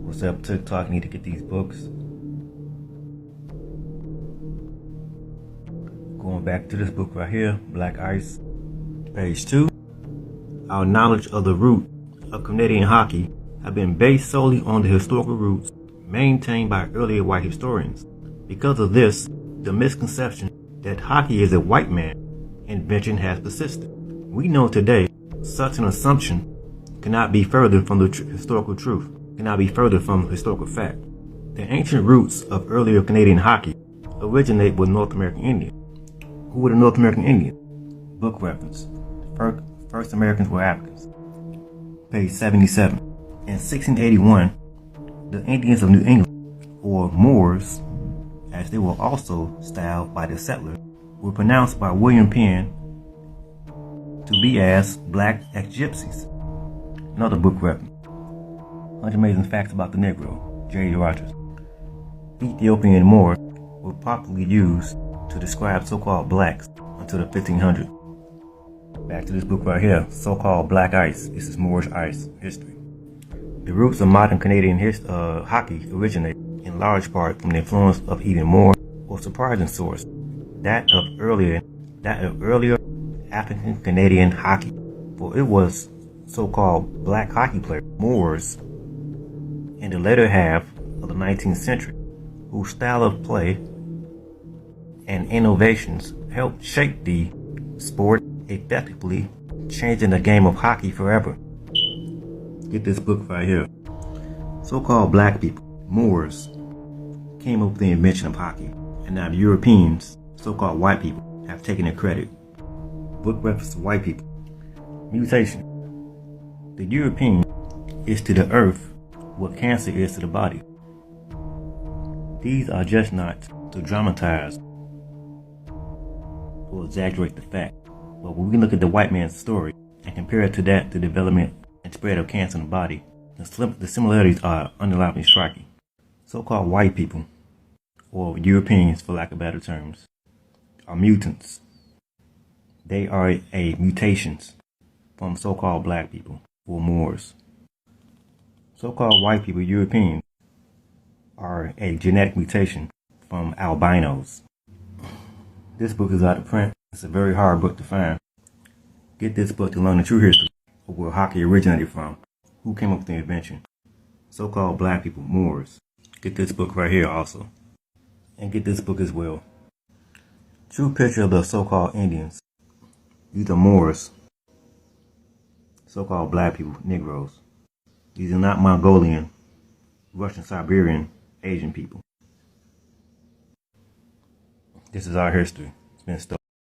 What's up, TikTok? Need to get these books. Going back to this book right here, Black Ice, page 2. Our knowledge of the root of Canadian hockey have been based solely on the historical roots maintained by earlier white historians. Because of this, the misconception that hockey is a white man invention has persisted. We know today such an assumption cannot be further from the historical truth, cannot be further from historical fact. The ancient roots of earlier Canadian hockey originate with North American Indians. Who were the North American Indians? Book reference. First Americans were Africans. Page 77. In 1681, the Indians of New England, or Moors, as they were also styled by the settlers, were pronounced by William Penn to be as black ex-gypsies. Another book reference. 100 Amazing Facts About the Negro, J. Rogers. Ethiopian and Moor were popularly used to describe so-called blacks until the 1500s. Back to this book right here, so-called Black Ice. This is Moorish Ice history. The roots of modern Canadian hockey originate in large part from the influence of even more or surprising source, that of earlier African Canadian hockey. For it was so-called black hockey players, Moors, in the later half of the 19th century, whose style of play and innovations helped shape the sport, effectively changing the game of hockey forever. Get this book right here. So-called black people, Moors, came up with the invention of hockey, and now Europeans, so-called white people, have taken the credit. Book reference to white people. Mutation. The European is to the earth what cancer is to the body. These are just not to dramatize or exaggerate the fact, but when we look at the white man's story and compare it to that, the development and spread of cancer in the body, the similarities are undeniably striking. So-called white people, or Europeans for lack of better terms, are mutants. They are a mutations from so-called black people, or Moors. So-called white people, Europeans, are a genetic mutation from albinos. This book is out of print. It's a very hard book to find. Get this book to learn the true history of where hockey originated from, who came up with the invention. So-called black people, Moors. Get this book right here also. And get this book as well. True picture of the so-called Indians. These are Moors. So-called black people, Negroes. These are not Mongolian, Russian, Siberian, Asian people. This is our history. It's been stolen.